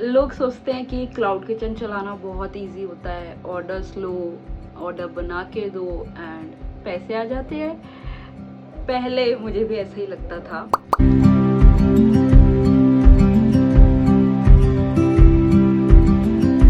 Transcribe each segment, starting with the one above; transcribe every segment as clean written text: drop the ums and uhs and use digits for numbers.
लोग सोचते हैं कि क्लाउड किचन चलाना बहुत इजी होता है। ऑर्डर्स लो, ऑर्डर बना के दो एंड पैसे आ जाते हैं। पहले मुझे भी ऐसा ही लगता था।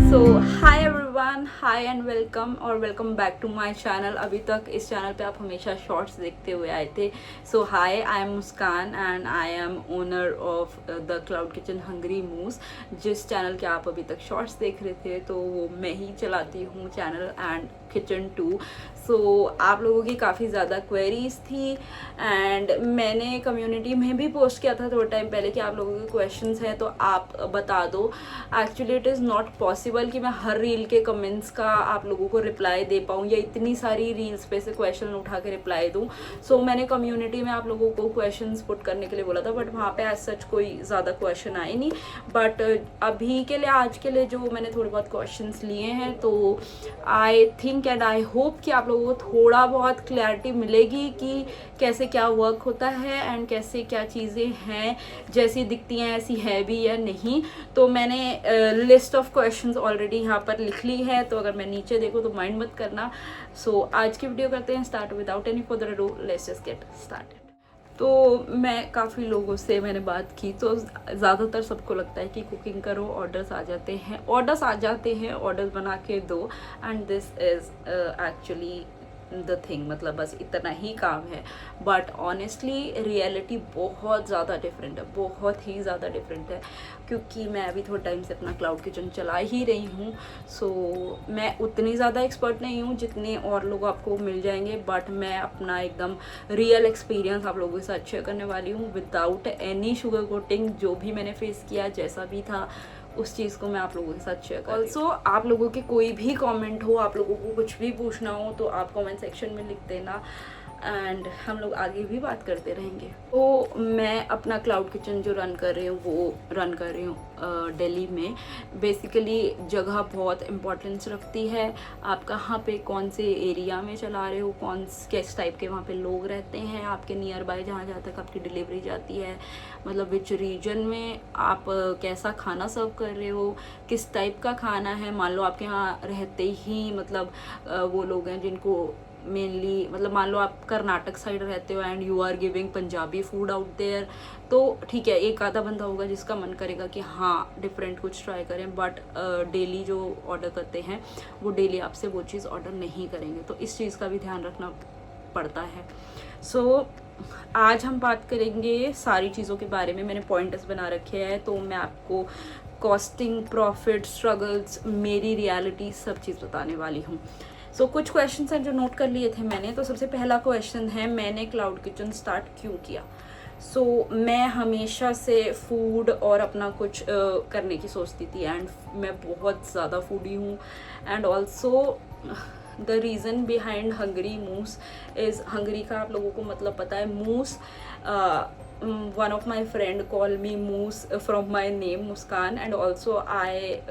So hi everyone, hi and welcome और welcome back to my channel. अभी तक इस चैनल पे आप हमेशा शॉर्ट्स देखते हुए आए थे। So hi, I am Muskan and I am owner of the cloud kitchen hungry moose. जिस चैनल के आप अभी तक शॉर्ट्स देख रहे थे तो वो मैं ही चलाती हूँ चैनल एंड किचन टू। सो आप लोगों की काफ़ी ज़्यादा क्वेरीज थी एंड मैंने कम्युनिटी में भी पोस्ट किया था थोड़ा टाइम पहले कि आप लोगों के क्वेश्चंस हैं तो आप बता दो। Actually it is not possible कि मैं हर रील के कमेंट्स का आप लोगों को रिप्लाई दे पाऊँ या इतनी सारी रील्स पे से क्वेश्चन उठा के रिप्लाई दूँ। सो मैंने कम्युनिटी में आप लोगों को क्वेश्चंस पुट करने के लिए बोला था, बट वहाँ पे एज सच कोई ज़्यादा क्वेश्चन आए नहीं। बट अभी के लिए, आज के लिए जो मैंने थोड़े बहुत क्वेश्चंस लिए हैं तो I think and I hope कि आप लोगों को थोड़ा बहुत क्लैरिटी मिलेगी कि कैसे क्या वर्क होता है एंड कैसे क्या चीज़ें हैं, जैसी दिखती हैं ऐसी है भी या नहीं। तो मैंने लिस्ट ऑफ क्वेश्चंस ऑलरेडी यहाँ पर लिख ली है, तो अगर मैं नीचे देखूँ तो माइंड मत करना। सो आज की वीडियो करते हैं start without any further ado. Let's just get started. तो मैं काफ़ी लोगों से मैंने बात की तो ज़्यादातर सबको लगता है कि कुकिंग करो, ऑर्डर्स आ जाते हैं, ऑर्डर्स बना के दो and this is actually the thing. मतलब बस इतना ही काम है। बट ऑनेस्टली रियलिटी बहुत ज़्यादा डिफरेंट है, बहुत ही ज़्यादा डिफरेंट है। क्योंकि मैं अभी थोड़ा टाइम से अपना क्लाउड किचन चला ही रही हूँ। सो मैं उतनी ज़्यादा एक्सपर्ट नहीं हूँ जितने और लोग आपको मिल जाएंगे, बट मैं अपना एकदम रियल एक्सपीरियंस आप लोगों के साथ शेयर करने वाली हूँ विदाउट एनी शुगर कोटिंग। जो भी मैंने फेस किया, जैसा भी था, उस चीज़ को मैं आप लोगों के साथ शेयर कर। ऑल्सो आप लोगों के कोई भी कमेंट हो, आप लोगों को कुछ भी पूछना हो तो आप कमेंट सेक्शन में लिख देना एंड हम लोग आगे भी बात करते रहेंगे। तो मैं अपना क्लाउड किचन जो रन कर रही हूँ वो रन कर रही हूँ दिल्ली में। बेसिकली जगह बहुत इम्पोर्टेंस रखती है। आप कहाँ पे कौन से एरिया में चला रहे हो, किस टाइप के वहाँ पे लोग रहते हैं, आपके नियर बाय जहाँ तक आपकी डिलीवरी जाती है, मतलब विच रीजन में आप कैसा खाना सर्व कर रहे हो, किस टाइप का खाना है। मान लो आपके यहाँ रहते ही मतलब वो लोग हैं जिनको मेनली, मतलब मान लो आप कर्नाटक साइड रहते हो and you are giving Punjabi food out there, तो ठीक है, एक आधा बंदा होगा जिसका मन करेगा कि हाँ डिफरेंट कुछ ट्राई करें। बट डेली जो ऑर्डर करते हैं वो डेली आपसे वो चीज़ ऑर्डर नहीं करेंगे, तो इस चीज़ का भी ध्यान रखना पड़ता है। सो आज हम बात करेंगे सारी चीज़ों के बारे में। मैंने पॉइंटर्स बना रखे हैं तो मैं आपको कॉस्टिंग, प्रॉफिट, स्ट्रगल्स, मेरी रियलिटी सब चीज़ बताने वाली हूँ। सो कुछ क्वेश्चन हैं जो नोट कर लिए थे मैंने। तो सबसे पहला क्वेश्चन है, मैंने क्लाउड किचन स्टार्ट क्यों किया। सो मैं हमेशा से फूड और अपना कुछ करने की सोचती थी एंड मैं बहुत ज़्यादा फूडी हूँ। And also the reason behind Hungry Moose is, Hungry का आप लोगों को मतलब पता है, मूस। one of my friend call me Moose from my name Muskan, and also I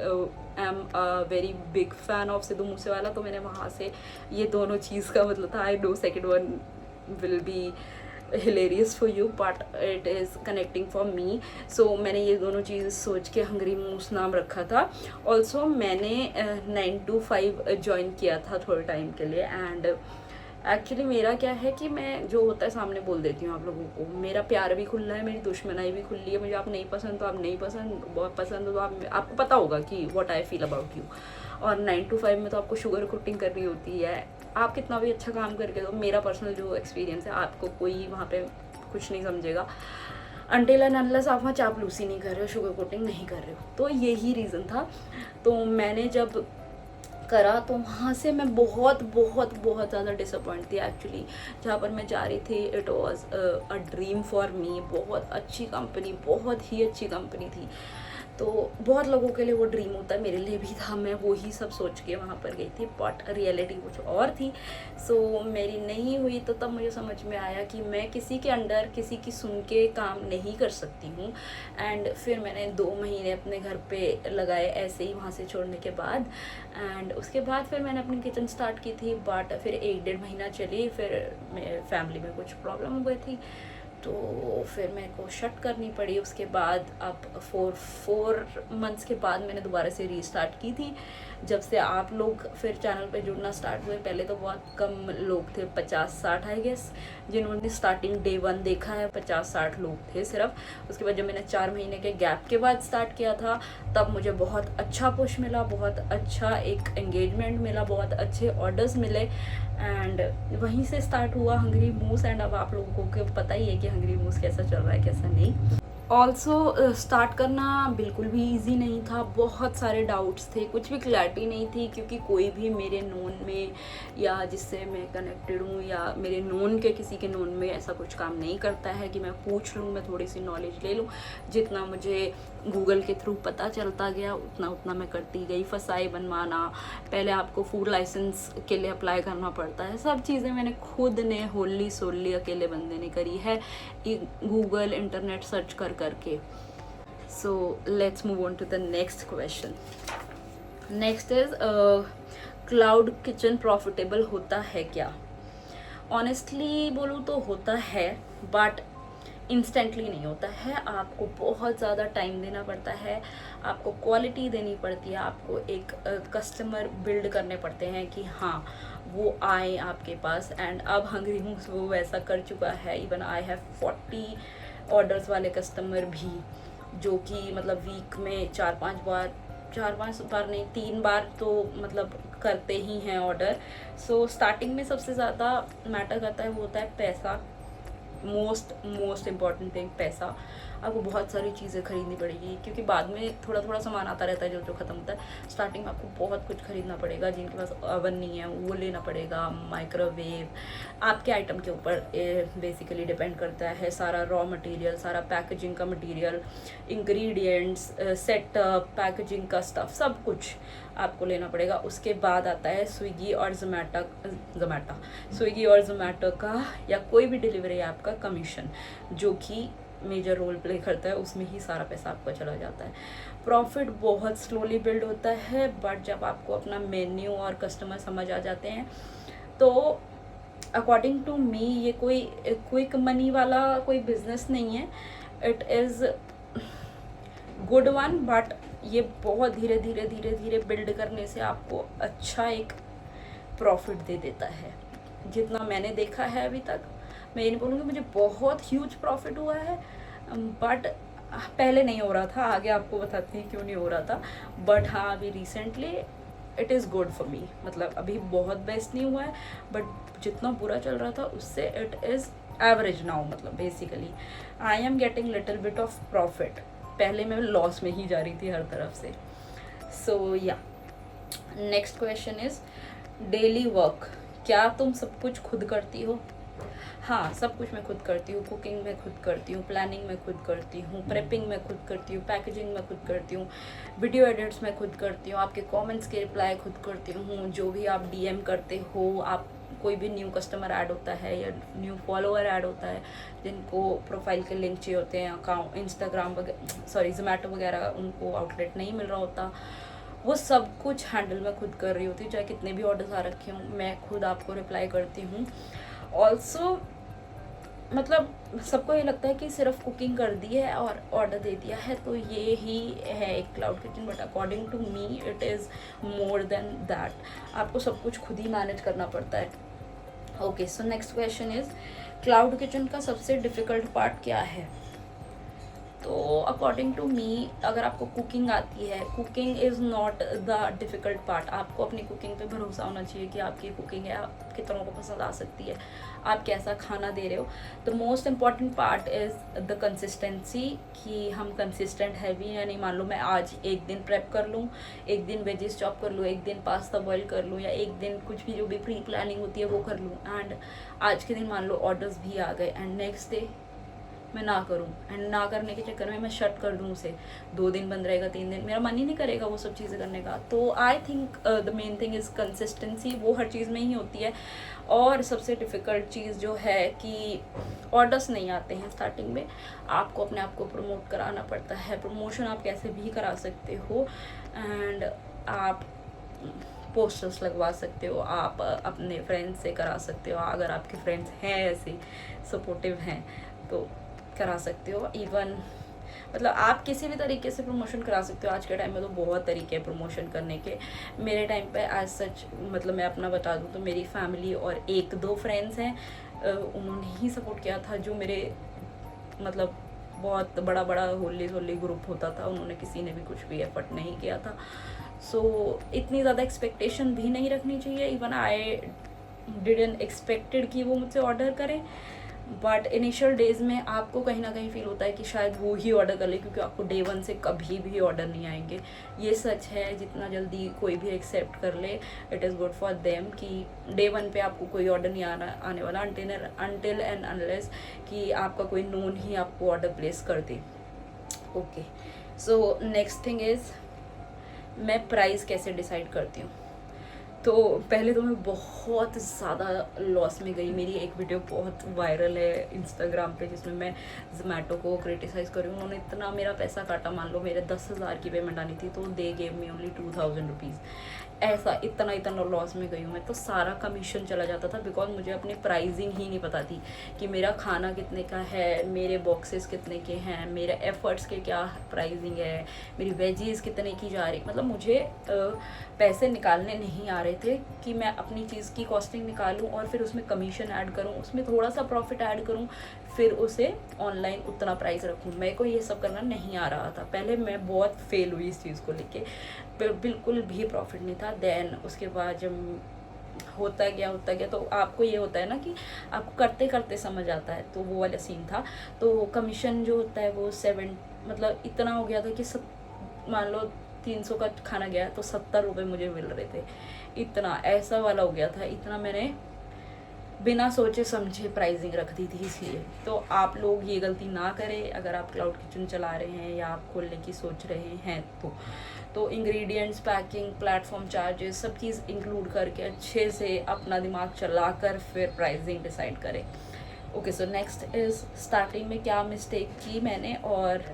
am a very big fan of Sidhu Moosewala. तो मैंने वहाँ से ये दोनों चीज़ का मतलब था। I know second one will be hilarious for you but it is connecting for me। so मैंने ये दोनों चीज़ सोच के हंगरी मूस नाम रखा था। also मैंने 9 to 5 ज्वाइन किया था थोड़े टाइम के लिए। एंड एक्चुअली मेरा क्या है कि मैं जो होता है सामने बोल देती हूँ आप लोगों को। मेरा प्यार भी खुला है, मेरी दुश्मनाई भी खुली है। मुझे आप नहीं पसंद तो आप नहीं पसंद, बहुत पसंद हो तो आपको पता होगा कि what I feel about you. और 9 to 5 में तो आपको शुगर कोटिंग करनी होती है। आप कितना भी अच्छा काम करके दो, मेरा पर्सनल जो एक्सपीरियंस है, आपको कोई वहाँ पे कुछ नहीं समझेगा अनटिल एंड अनलेस आप वहाँ चापलूसी नहीं कर रहे हो, शुगर कोटिंग नहीं कर रहे हो। तो यही रीज़न था। तो मैंने जब करा तो वहाँ से मैं बहुत बहुत बहुत ज़्यादा डिसअपॉइंट थी एक्चुअली। जहाँ पर मैं जा रही थी it was a dream for me. बहुत अच्छी कंपनी, बहुत ही अच्छी कंपनी थी। तो बहुत लोगों के लिए वो ड्रीम होता है, मेरे लिए भी था। मैं वो ही सब सोच के वहाँ पर गई थी बट रियलिटी कुछ और थी। सो मेरी नहीं हुई। तो तब मुझे समझ में आया कि मैं किसी के अंडर, किसी की सुन के काम नहीं कर सकती हूँ। एंड फिर मैंने 2 महीने अपने घर पे लगाए ऐसे ही वहाँ से छोड़ने के बाद। एंड उसके बाद फिर मैंने अपनी किचन स्टार्ट की थी। बट फिर 1-1.5 महीना चली, फिर मेरे फैमिली में कुछ प्रॉब्लम हो गई थी तो फिर मेरे को शट करनी पड़ी। उसके बाद अब 4 मंथ्स के बाद मैंने दोबारा से रीस्टार्ट की थी। जब से आप लोग फिर चैनल पे जुड़ना स्टार्ट हुए, पहले तो बहुत कम लोग थे, 50-60 आई गेस, जिन्होंने स्टार्टिंग डे 1 देखा है। 50-60 लोग थे सिर्फ। उसके बाद जब मैंने 4 महीने के गैप के बाद स्टार्ट किया था, तब मुझे बहुत अच्छा पुश मिला, बहुत अच्छा एक एंगेजमेंट मिला, बहुत अच्छे ऑर्डर्स मिले, एंड वहीं से स्टार्ट हुआ हंगरी मूस। एंड अब आप लोगों को पता ही है कि हंगरी मूस कैसा चल रहा है, कैसा नहीं। ऑल्सो स्टार्ट करना बिल्कुल भी इजी नहीं था, बहुत सारे डाउट्स थे, कुछ भी क्लैरिटी नहीं थी, क्योंकि कोई भी मेरे नोन में या जिससे मैं कनेक्टेड हूँ या मेरे नोन के किसी के नोन में ऐसा कुछ काम नहीं करता है कि मैं पूछ लूँ, मैं थोड़ी सी नॉलेज ले लूँ। जितना मुझे गूगल के थ्रू पता चलता गया उतना उतना मैं करती गई। फसाई बनवाना, पहले आपको फूड लाइसेंस के लिए अप्लाई करना पड़ता है, सब चीज़ें मैंने खुद ने होली सोली अकेले बंदे ने करी है, गूगल इंटरनेट सर्च कर करके। So let's move on to the next question. Next is cloud kitchen profitable होता है क्या? ऑनेस्टली बोलूँ तो होता है, बट इंस्टेंटली नहीं होता है। आपको बहुत ज़्यादा टाइम देना पड़ता है, आपको क्वालिटी देनी पड़ती है, आपको एक कस्टमर बिल्ड करने पड़ते हैं कि हाँ वो आए आपके पास। एंड अब हंगरी मूव्स वो वैसा कर चुका है। इवन आई हैव 40 ऑर्डर्स वाले कस्टमर भी, जो कि मतलब वीक में 4-5 बार नहीं 3 बार तो मतलब करते ही हैं ऑर्डर। सो स्टार्टिंग में सबसे ज़्यादा मैटर करता है वो होता है पैसा। मोस्ट इम्पॉर्टेंट थिंग पैसा। आपको बहुत सारी चीज़ें खरीदनी पड़ेगी, क्योंकि बाद में थोड़ा थोड़ा सामान आता रहता है जो ख़त्म होता है। स्टार्टिंग में आपको बहुत कुछ खरीदना पड़ेगा। जिनके पास ओवन नहीं है वो लेना पड़ेगा, माइक्रोवेव, आपके आइटम के ऊपर बेसिकली डिपेंड करता है। सारा रॉ मटेरियल, सारा पैकेजिंग का मटेरियल, इंग्रेडिएंट्स, सेटअप, पैकेजिंग का स्टफ, सब कुछ आपको लेना पड़ेगा। उसके बाद आता है स्विगी और जोमेटो का या कोई भी डिलीवरी ऐप का कमीशन, जो कि मेजर रोल प्ले करता है। उसमें ही सारा पैसा आपका चला जाता है। प्रॉफिट बहुत स्लोली बिल्ड होता है, बट जब आपको अपना मेन्यू और कस्टमर समझ आ जाते हैं तो अकॉर्डिंग टू मी ये कोई क्विक मनी वाला कोई बिजनेस नहीं है। It is good one, but ये बहुत धीरे धीरे बिल्ड करने से आपको अच्छा एक प्रॉफिट दे देता है। जितना मैंने देखा है अभी तक, मैं ये नहीं बोलूँगी मुझे बहुत ह्यूज प्रॉफिट हुआ है, बट पहले नहीं हो रहा था, आगे आपको बताती हूँ क्यों नहीं हो रहा था। बट हाँ, अभी recently it is good for me. मतलब अभी बहुत बेस्ट नहीं हुआ है, बट जितना बुरा चल रहा था उससे इट इज़ एवरेज नाउ। मतलब basically I am getting little bit of profit. पहले मैं लॉस में ही जा रही थी हर तरफ से। सो या next question is daily work, क्या तुम सब कुछ खुद करती हो? हाँ, सब कुछ मैं खुद करती हूँ। कुकिंग में खुद करती हूँ, प्लानिंग में खुद करती हूँ, प्रेपिंग में खुद करती हूँ, पैकेजिंग में खुद करती हूँ, वीडियो एडिट्स में खुद करती हूँ, आपके कमेंट्स के रिप्लाई खुद करती हूँ। जो भी आप डीएम करते हो, आप कोई भी न्यू कस्टमर ऐड होता है या न्यू फॉलोअर ऐड होता है, जिनको प्रोफाइल के लिंक चाहिए होते हैं, अकाउंट इंस्टाग्राम जोमेटो वगैरह उनको आउटलेट नहीं मिल रहा होता, वो सब कुछ हैंडल मैं खुद कर रही होती हूँ। चाहे कितने भी ऑर्डर्स आ रखे हों, मैं खुद आपको रिप्लाई करती हूँ। ऑल्सो मतलब सबको ये लगता है कि सिर्फ कुकिंग कर दी है और ऑर्डर दे दिया है तो ये ही है एक cloud kitchen, but according to me it is more than that. आपको सब कुछ खुद ही मैनेज करना पड़ता है। Okay, so next question is cloud kitchen का सबसे डिफ़िकल्ट पार्ट क्या है? तो अकॉर्डिंग टू मी, अगर आपको कुकिंग आती है, cooking is not the difficult part. आपको अपनी कुकिंग पे भरोसा होना चाहिए कि आपकी कुकिंग है, आप कितनों को पसंद आ सकती है, आप कैसा खाना दे रहे हो। The most important part is the consistency, कि हम कंसिस्टेंट है भी या नहीं। मान लो मैं आज एक दिन प्रेप कर लूँ, एक दिन वेजिस चॉप कर लूँ, एक दिन पास्ता बॉईल कर लूँ, या एक दिन कुछ भी जो भी प्री प्लानिंग होती है वो कर लूँ, एंड आज के दिन मान लो ऑर्डर्स भी आ गए एंड नेक्स्ट डे मैं ना करूँ, एंड ना करने के चक्कर में मैं शट कर दूँ उसे। 2 दिन बंद रहेगा, 3 दिन, मेरा मन ही नहीं करेगा वो सब चीज़ें करने का। तो I think the main thing is consistency, वो हर चीज़ में ही होती है। और सबसे डिफ़िकल्ट चीज़ जो है कि ऑर्डर्स नहीं आते हैं स्टार्टिंग में, आपको अपने आप को प्रमोट कराना पड़ता है। प्रमोशन आप कैसे भी करा सकते हो, एंड आप पोस्टर्स लगवा सकते हो, आप अपने फ्रेंड्स से करा सकते हो, अगर आपके फ्रेंड्स हैं ऐसे सपोर्टिव हैं तो करा सकते हो। इवन मतलब आप किसी भी तरीके से प्रमोशन करा सकते हो। आज के टाइम में तो बहुत तरीके हैं प्रमोशन करने के। मेरे टाइम पे एज सच मतलब मैं अपना बता दूँ तो मेरी फैमिली और 1-2 फ्रेंड्स हैं, उन्होंने ही सपोर्ट किया था। जो मेरे मतलब बहुत बड़ा बड़ा होली ग्रुप होता था, उन्होंने किसी ने भी कुछ भी एफर्ट नहीं किया था। सो इतनी ज़्यादा एक्सपेक्टेशन भी नहीं रखनी चाहिए। इवन आई डिडंट एक्सपेक्टेड कि वो मुझसे ऑर्डर करें, बट इनिशियल डेज़ में आपको कहीं ना कहीं फील होता है कि शायद वो ही ऑर्डर कर ले, क्योंकि आपको डे 1 से कभी भी ऑर्डर नहीं आएंगे। ये सच है, जितना जल्दी कोई भी एक्सेप्ट कर ले it is good for them कि डे 1 पे आपको कोई ऑर्डर नहीं आने वाला अनटिल एंड अनलेस कि आपका कोई नोन ही आपको ऑर्डर प्लेस कर दे। Okay, so next thing is मैं प्राइस कैसे डिसाइड करती हूँ। तो पहले तो मैं बहुत ज़्यादा लॉस में गई। मेरी एक वीडियो बहुत वायरल है इंस्टाग्राम पे जिसमें मैं ज़ोमैटो को क्रिटिसाइज़ कर रही हूँ। उन्होंने इतना मेरा पैसा काटा, मान लो मेरे 10,000 की पेमेंट आनी थी तो they gave me only 2,000 rupees. ऐसा इतना लॉस में गई हूँ मैं। तो सारा कमीशन चला जाता था बिकॉज मुझे अपनी प्राइसिंग ही नहीं पता थी कि मेरा खाना कितने का है, मेरे बॉक्सेस कितने के हैं, मेरे एफर्ट्स के क्या प्राइसिंग है, मेरी वेजीज़ कितने की जा रही। मतलब मुझे पैसे निकालने नहीं आ रहे थे कि मैं अपनी चीज़ की कॉस्टिंग निकालूं और फिर उसमें कमीशन ऐड करूं, उसमें थोड़ा सा प्रॉफिट ऐड करूं, फिर उसे ऑनलाइन उतना प्राइस रखूं। मेरे को ये सब करना नहीं आ रहा था। पहले मैं बहुत फेल हुई इस चीज़ को लेके, बिल्कुल भी प्रॉफिट नहीं था। देन उसके बाद जब होता गया तो आपको ये होता है ना कि आपको करते करते समझ आता है, तो वो वाला सीन था। तो कमीशन जो होता है वो 7 मतलब इतना हो गया था कि मान लो 300 का खाना गया तो 70 रुपये मुझे मिल रहे थे। इतना ऐसा वाला हो गया था। इतना मैंने बिना सोचे समझे प्राइसिंग रख दी थी। इसलिए तो आप लोग ये गलती ना करें अगर आप क्लाउड किचन चला रहे हैं या आप खोलने की सोच रहे हैं तो इंग्रेडिएंट्स, पैकिंग, प्लेटफॉर्म चार्जेस सब चीज़ इंक्लूड करके अच्छे से अपना दिमाग चलाकर फिर प्राइसिंग डिसाइड करें। Okay, so next is starting में क्या मिस्टेक की मैंने और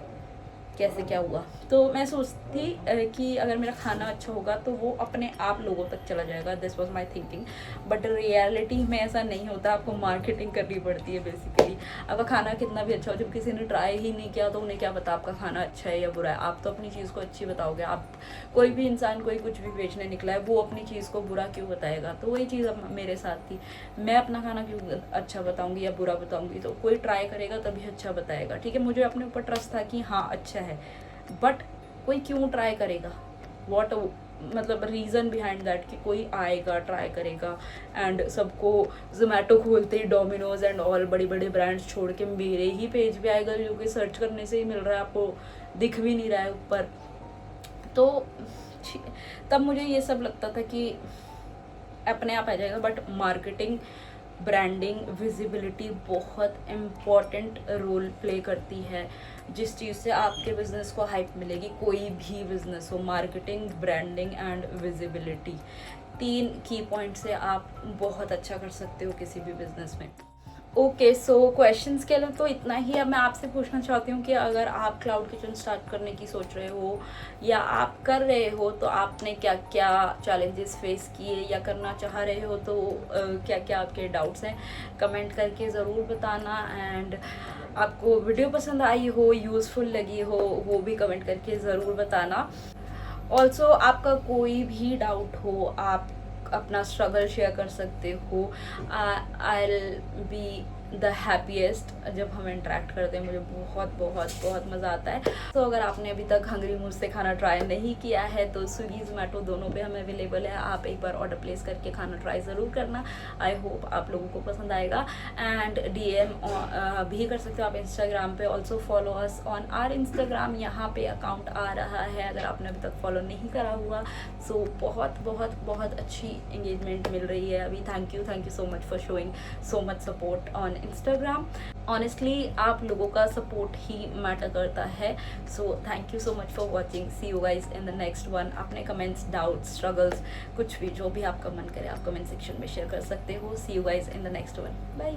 कैसे क्या हुआ। तो मैं सोचती कि अगर मेरा खाना अच्छा होगा तो वो अपने आप लोगों तक चला जाएगा। This was my thinking, but reality में ऐसा नहीं होता। आपको मार्केटिंग करनी पड़ती है बेसिकली। आपका खाना कितना भी अच्छा हो, जब किसी ने ट्राई ही नहीं किया तो उन्हें क्या पता आपका खाना अच्छा है या बुरा है। आप तो अपनी चीज़ को अच्छी बताओगे। आप कोई भी इंसान कोई कुछ भी बेचने निकला है, वो अपनी चीज़ को बुरा क्यों बताएगा। तो वही चीज़ अब मेरे साथ थी। मैं अपना खाना क्यों अच्छा बताऊँगी या बुरा बताऊँगी। तो कोई ट्राई करेगा तभी अच्छा बताएगा। ठीक है, मुझे अपने ऊपर ट्रस्ट था कि हाँ अच्छा है, बट कोई क्यों ट्राई करेगा, वॉट मतलब रीज़न बिहाइंड दैट कि कोई आएगा ट्राई करेगा। एंड सबको ज़ोमैटो खोलते ही डोमिनोज एंड ऑल बड़ी बड़ी ब्रांड्स छोड़ के मेरे ही पेज पे आएगा जो कि सर्च करने से ही मिल रहा है, आपको दिख भी नहीं रहा है ऊपर। तो तब मुझे ये सब लगता था कि अपने आप आ जाएगा, बट मार्केटिंग, ब्रांडिंग, विजिबिलिटी बहुत इम्पॉर्टेंट रोल प्ले करती है। जिस चीज़ से आपके बिज़नेस को हाइप मिलेगी, कोई भी बिज़नेस हो, मार्केटिंग, ब्रांडिंग एंड विजिबिलिटी, 3 की पॉइंट से आप बहुत अच्छा कर सकते हो किसी भी बिज़नेस में। ओके, सो क्वेश्चंस के लिए तो इतना ही। अब मैं आपसे पूछना चाहती हूँ कि अगर आप क्लाउड किचन स्टार्ट करने की सोच रहे हो या आप कर रहे हो तो आपने क्या क्या चैलेंजेस फेस किए, या करना चाह रहे हो तो क्या क्या आपके डाउट्स हैं, कमेंट करके ज़रूर बताना। एंड आपको वीडियो पसंद आई हो, यूज़फुल लगी हो, वो भी कमेंट करके ज़रूर बताना। ऑल्सो आपका कोई भी डाउट हो, आप अपना स्ट्रगल शेयर कर सकते हो। I will be the happiest जब हम इंटरेक्ट करते हैं। मुझे बहुत बहुत बहुत मज़ा आता है। तो अगर आपने अभी तक हंगरी मूव्स से खाना ट्राई नहीं किया है तो स्विगी, ज़ोमैटो दोनों पे हमें अवेलेबल है। आप एक बार ऑर्डर प्लेस करके खाना ट्राई ज़रूर करना। आई होप आप लोगों को पसंद आएगा। एंड DM भी कर सकते हो आप इंस्टाग्राम पे। Also follow us on our Instagram. यहाँ पे अकाउंट आ रहा है अगर आपने अभी तक फॉलो नहीं करा हुआ। सो बहुत बहुत बहुत अच्छी एंगेजमेंट मिल रही है अभी। Thank you so much for showing so much support on Instagram. Honestly आप लोगों का सपोर्ट ही मैटर करता है। So thank you so much for watching. See you guys in the next one. अपने कमेंट्स, डाउट्स, स्ट्रगल्स, कुछ भी जो भी आपका मन करे आप कमेंट सेक्शन में शेयर कर सकते हो। See you guys in the next one. Bye.